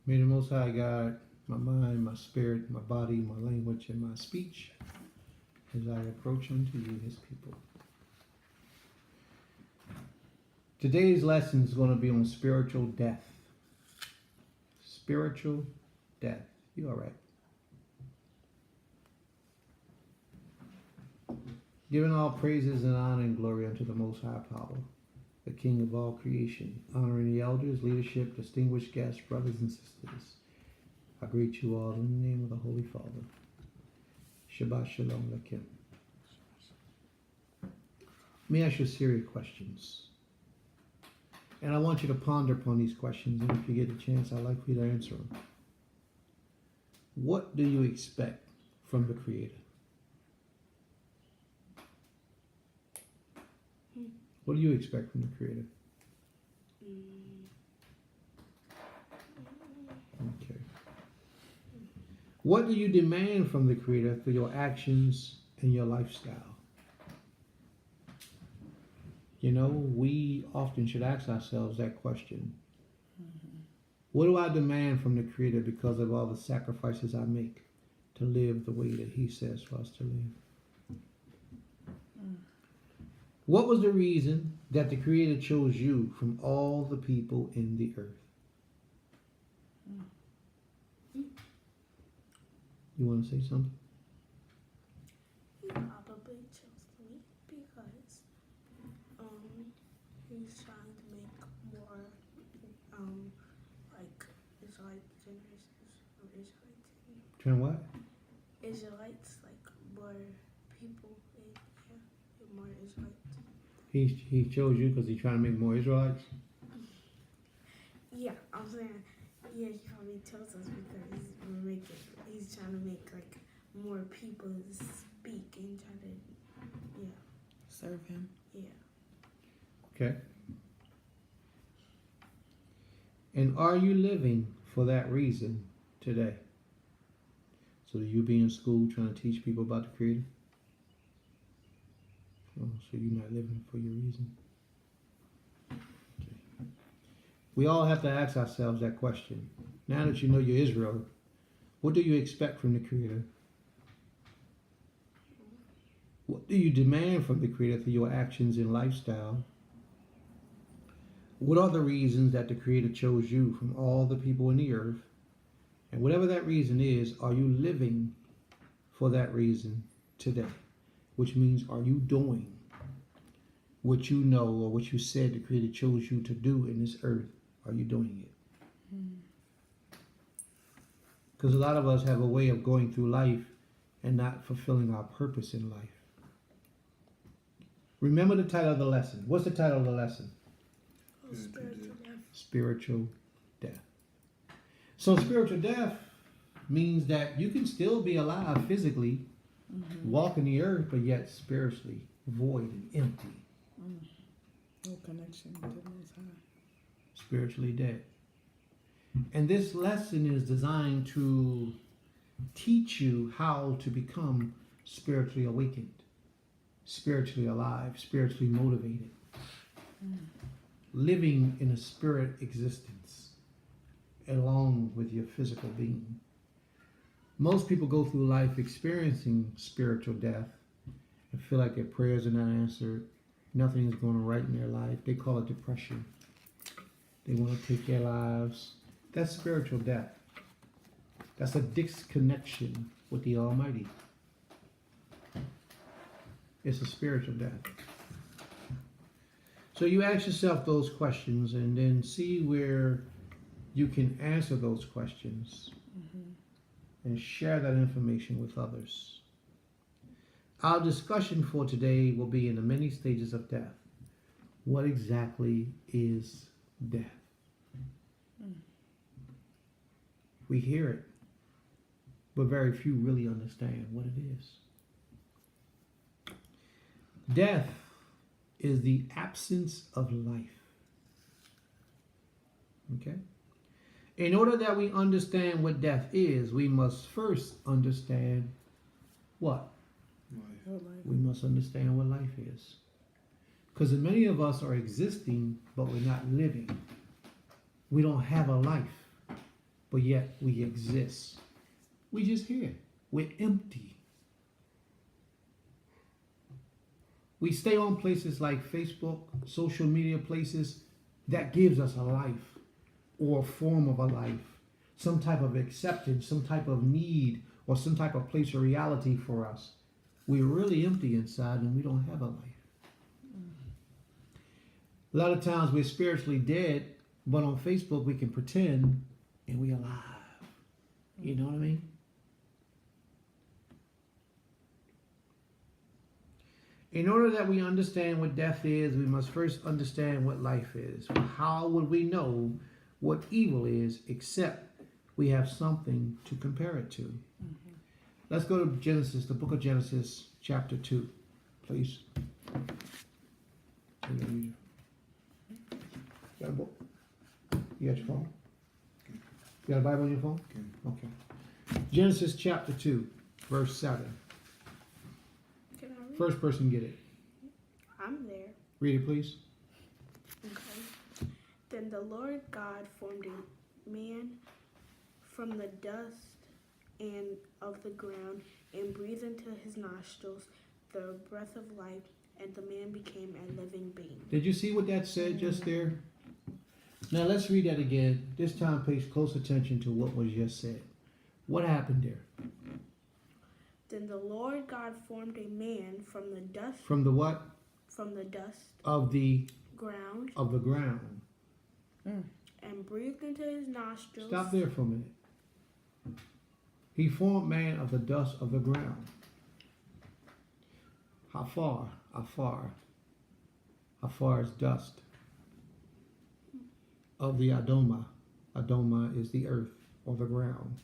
May the Most High God, my mind, my spirit, my body, my language, and my speech, as I approach unto you, his people. Today's lesson is going to be on spiritual death. Spiritual death. You all right? Giving all praises and honor and glory unto the Most High Power, the King of all creation, honoring the elders, leadership, distinguished guests, brothers and sisters. I greet you all in the name of the Holy Father. Shabbat Shalom Lakim. Let me ask you a series of questions. And I want you to ponder upon these questions, and if you get a chance, I'd like for you to answer them. What do you expect from the Creator? What do you expect from the Creator? Okay. What do you demand from the Creator for your actions and your lifestyle? You know, we often should ask ourselves that question. What do I demand from the Creator because of all the sacrifices I make to live the way that He says for us to live? What was the reason that the Creator chose you from all the people in the earth? You want to say something? He probably chose me because he's trying to make more like Israelite generations of Israelites. Trying what? Israelites, like more people, more Israelites. He chose you because he's trying to make more Israelites? Yeah, I'm saying, yeah, he probably chose us because he's trying to make like more people speak and try to, serve him. yeah. Okay. And are you living for that reason today? So do you be in school trying to teach people about the Creator? Oh, so you're not living for your reason? Okay. We all have to ask ourselves that question. Now that you know you're Israel, what do you expect from the Creator? What do you demand from the Creator for your actions and lifestyle? What are the reasons that the Creator chose you from all the people in the earth? And whatever that reason is, are you living for that reason today? Which means, are you doing what you know or what you said the Creator chose you to do in this earth? Are you doing it? Because a lot of us have a way of going through life and not fulfilling our purpose in life. Remember the title of the lesson. What's the title of the lesson? Spiritual death. Spiritual death. So spiritual death means that you can still be alive physically, walking the earth, but yet spiritually void and empty. No connection to the Most High. Spiritually dead. And this lesson is designed to teach you how to become spiritually awakened, spiritually alive, spiritually motivated, living in a spirit existence along with your physical being. Most people go through life experiencing spiritual death and feel like their prayers are not answered. Nothing is going right in their life. They call it depression. They want to take their lives. That's spiritual death. That's a disconnection with the Almighty. It's a spiritual death. So you ask yourself those questions and then see where you can answer those questions and share that information with others. Our discussion for today will be in the many stages of death. What exactly is death? We hear it, but very few really understand what it is. Death is the absence of life. Okay? In order that we understand what death is, we must first understand what? Life. We must understand what life is. Because many of us are existing, but we're not living. We don't have a life, but yet we exist. We just here. We're empty. We stay on places like Facebook, social media places that gives us a life or a form of a life, some type of acceptance, some type of need, or some type of place of reality for us. We're really empty inside and we don't have a life. A lot of times we're spiritually dead, but on Facebook we can pretend and we're alive. You know what I mean? In order that we understand what death is, we must first understand what life is. How would we know what evil is except we have something to compare it to? Mm-hmm. Let's go to Genesis, the book of Genesis, chapter 2, please. You got a book? You got your phone? You got a Bible on your phone? Okay. Genesis chapter 2, verse 7. Can I read? First person get it. I'm there. Read it, please. Okay. Then the Lord God formed a man from the dust and of the ground and breathed into his nostrils the breath of life, and the man became a living being. Did you see what that said just there? Now let's read that again. This time pay close attention to what was just said. What happened there? Then the Lord God formed a man from the dust. From the what? From the dust. Of the ground. Of the ground. And breathed into his nostrils. Stop there for a minute. He formed man of the dust of the ground. How far? How far? How far is dust? Of the Adoma. Adoma is the earth or the ground.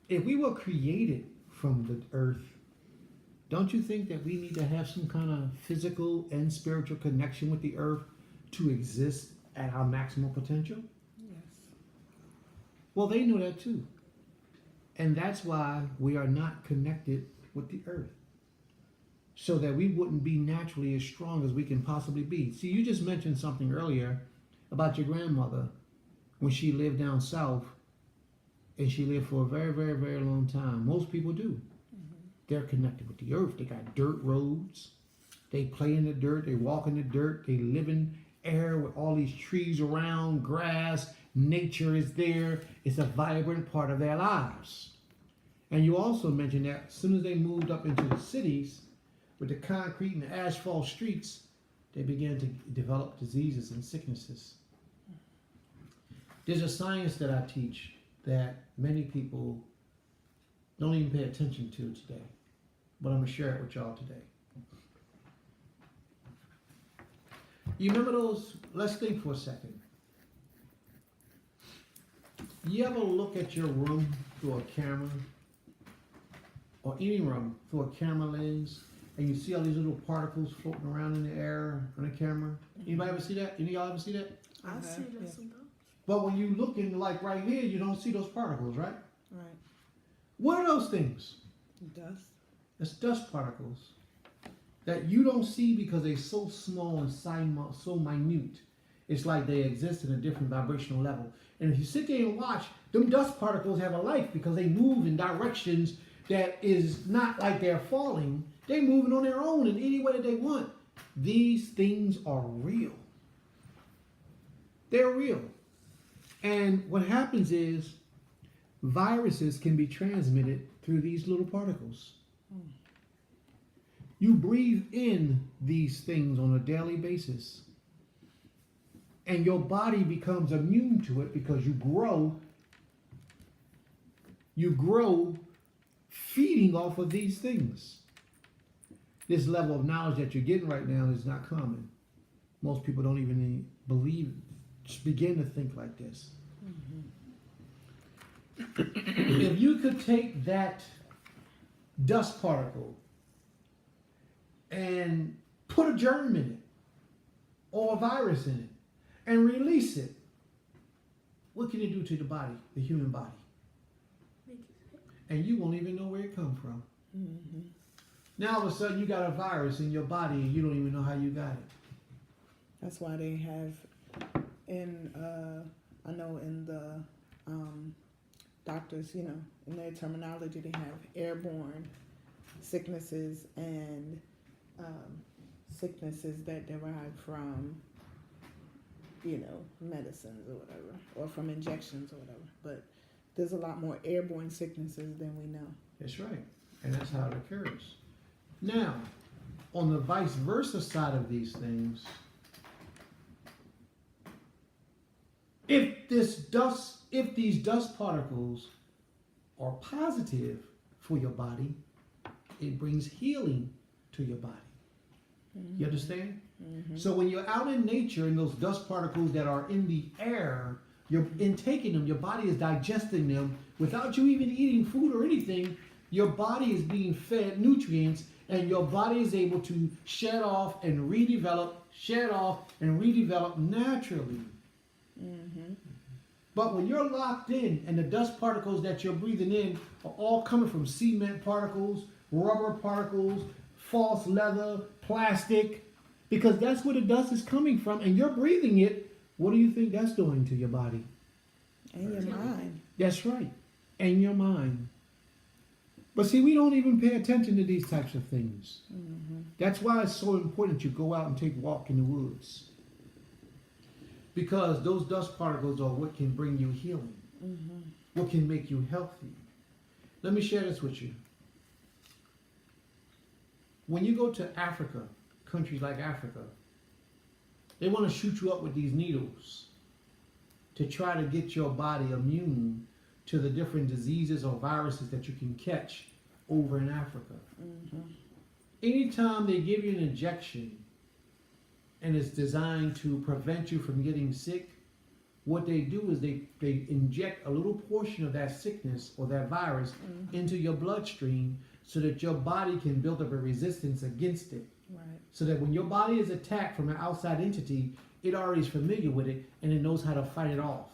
If we were created from the earth, don't you think that we need to have some kind of physical and spiritual connection with the earth to exist at our maximal potential? Yes. Well, they know that too. And that's why we are not connected with the earth. So that we wouldn't be naturally as strong as we can possibly be. See, you just mentioned something earlier about your grandmother when she lived down south, and she lived for a very, very, very long time. Most people do. Mm-hmm. They're connected with the earth. They got dirt roads. They play in the dirt. They walk in the dirt. They live in air with all these trees around, grass. Nature is there. It's a vibrant part of their lives. And you also mentioned that as soon as they moved up into the cities, with the concrete and the asphalt streets, they began to develop diseases and sicknesses. There's a science that I teach that many people don't even pay attention to today, but I'm going to share it with y'all today. You remember those? Let's think for a second. You ever look at your room through a camera, or any room through a camera lens, and you see all these little particles floating around in the air on the camera? Anybody ever see that? Any of y'all ever see that? I see those sometimes. But when you look in, like right here, you don't see those particles, right? Right. What are those things? Dust. It's dust particles that you don't see because they're so small and so minute. It's like they exist in a different vibrational level. And if you sit there and watch, them dust particles have a life because they move in directions that is not like they're falling. They're moving on their own in any way that they want. These things are real. They're real. And what happens is viruses can be transmitted through these little particles. You breathe in these things on a daily basis. And your body becomes immune to it because you grow feeding off of these things. This level of knowledge that you're getting right now is not common. Most people don't even believe, just begin to think like this. Mm-hmm. If you could take that dust particle and put a germ in it or a virus in it and release it, what can it do to the body, the human body? And you won't even know where it come from. Mm-hmm. Now all of a sudden you got a virus in your body and you don't even know how you got it. That's why they have And I know in the doctors, in their terminology, they have airborne sicknesses and sicknesses that derive from, medicines or whatever, or from injections or whatever. But there's a lot more airborne sicknesses than we know. That's right. And that's how it occurs. Now, on the vice versa side of these things, if these dust particles are positive for your body, it brings healing to your body. You understand? Mm-hmm. So when you're out in nature and those dust particles that are in the air, you're intaking them, your body is digesting them without you even eating food or anything. Your body is being fed nutrients, and your body is able to shed off and redevelop naturally. Mm-hmm. But when you're locked in and the dust particles that you're breathing in are all coming from cement particles, rubber particles, false leather, plastic, because that's where the dust is coming from, and you're breathing it, what do you think that's doing to your body? And your mind. That's right. And your mind. But see, we don't even pay attention to these types of things. Mm-hmm. That's why it's so important you go out and take a walk in the woods. Because those dust particles are what can bring you healing. Mm-hmm. What can make you healthy. Let me share this with you. When you go to Africa, countries like Africa, they want to shoot you up with these needles to try to get your body immune to the different diseases or viruses that you can catch over in Africa. Mm-hmm. Anytime they give you an injection and it's designed to prevent you from getting sick, what they do is they inject a little portion of that sickness or that virus into your bloodstream so that your body can build up a resistance against it. Right. So that when your body is attacked from an outside entity, it already is familiar with it and it knows how to fight it off.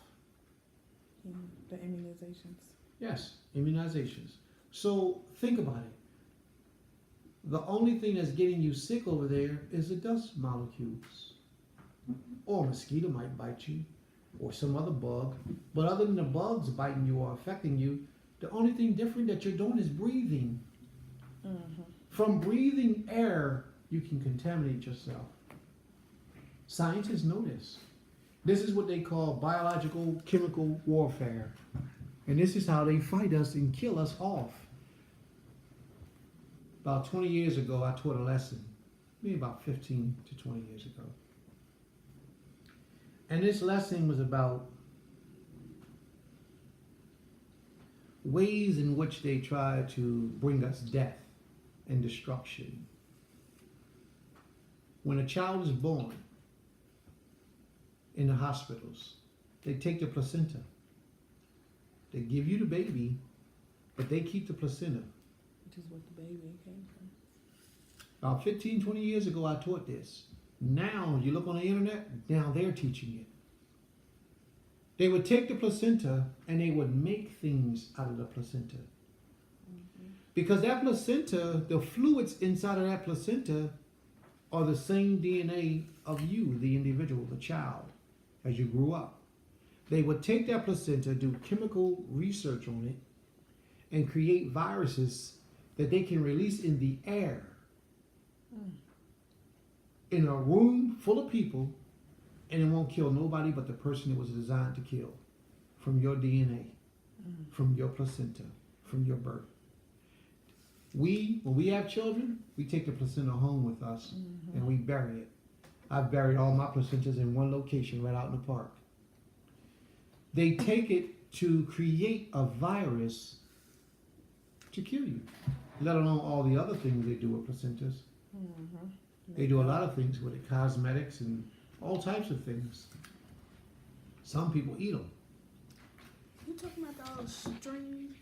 The immunizations. Yes, immunizations. So think about it. The only thing that's getting you sick over there is the dust molecules. Or a mosquito might bite you, or some other bug. But other than the bugs biting you or affecting you, the only thing different that you're doing is breathing. Mm-hmm. From breathing air, you can contaminate yourself. Scientists know this. This is what they call biological chemical warfare. And this is how they fight us and kill us off. About 20 years ago, I taught a lesson. Maybe about 15 to 20 years ago. And this lesson was about ways in which they try to bring us death and destruction. When a child is born in the hospitals, they take the placenta. They give you the baby, but they keep the placenta. Which is what the baby came from. About 15, 20 years ago, I taught this. Now, you look on the internet, now they're teaching it. They would take the placenta and they would make things out of the placenta. Mm-hmm. Because that placenta, the fluids inside of that placenta are the same DNA of you, the individual, the child, as you grew up. They would take that placenta, do chemical research on it, and create viruses that they can release in the air. In a room full of people, and it won't kill nobody but the person it was designed to kill. From your DNA, from your placenta, from your birth. When we have children, we take the placenta home with us and we bury it. I've buried all my placentas in one location right out in the park. They take it to create a virus to kill you, let alone all the other things they do with placentas. Mm-hmm. They do a lot of things with it, cosmetics and all types of things. Some people eat them. You talking about those string?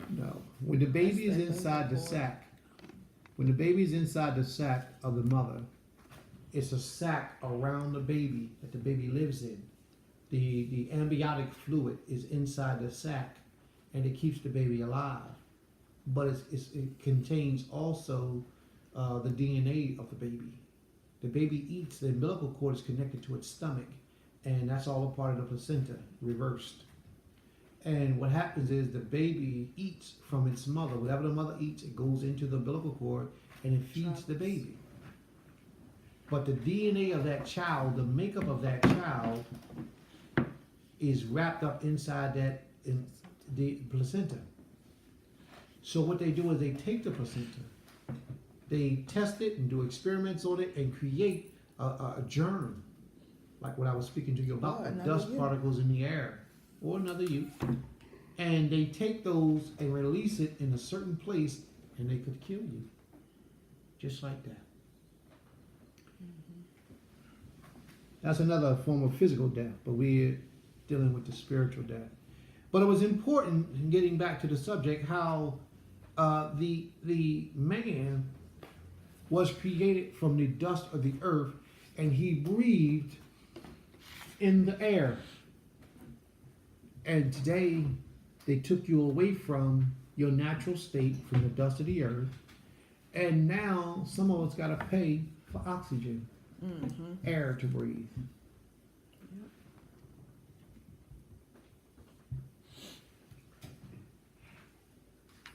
No. When the baby is inside the sac, when the baby is inside the sac of the mother, it's a sac around the baby that the baby lives in. The amniotic fluid is inside the sac, and it keeps the baby alive. But it contains also the DNA of the baby. The baby eats, the umbilical cord is connected to its stomach, and that's all a part of the placenta, reversed. And what happens is the baby eats from its mother. Whatever the mother eats, it goes into the umbilical cord and it feeds the baby. But the DNA of that child, the makeup of that child, is wrapped up inside that in the placenta. So what they do is they take the placenta, they test it and do experiments on it and create a germ, like what I was speaking to you about, the dust particles in the air, or another you. And they take those and release it in a certain place, and they could kill you, just like that. That's another form of physical death, but we're dealing with the spiritual death. But it was important, in getting back to the subject, how the man was created from the dust of the earth, and he breathed in the air. And today, they took you away from your natural state, from the dust of the earth, and now some of us got to pay for oxygen, air to breathe.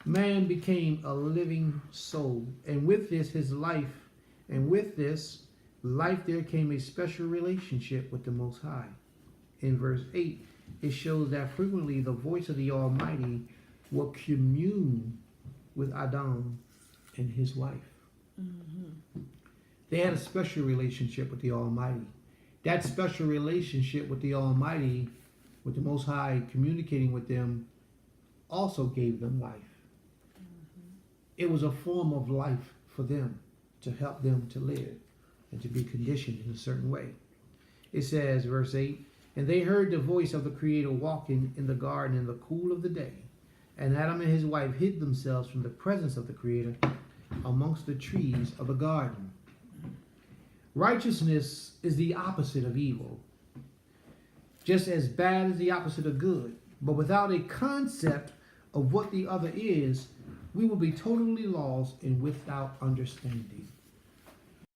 Man became a living soul, and with this, his life, and with this life, there came a special relationship with the Most High. In verse 8, it shows that frequently the voice of the Almighty will commune with Adam and his wife. They had a special relationship with the Almighty. That special relationship with the Almighty, with the Most High communicating with them, also gave them life. It was a form of life for them, to help them to live and to be conditioned in a certain way. It says, verse 8, and they heard the voice of the Creator walking in the garden in the cool of the day. And Adam and his wife hid themselves from the presence of the Creator amongst the trees of the garden. Righteousness is the opposite of evil, just as bad as the opposite of good. But without a concept of what the other is, we will be totally lost and without understanding.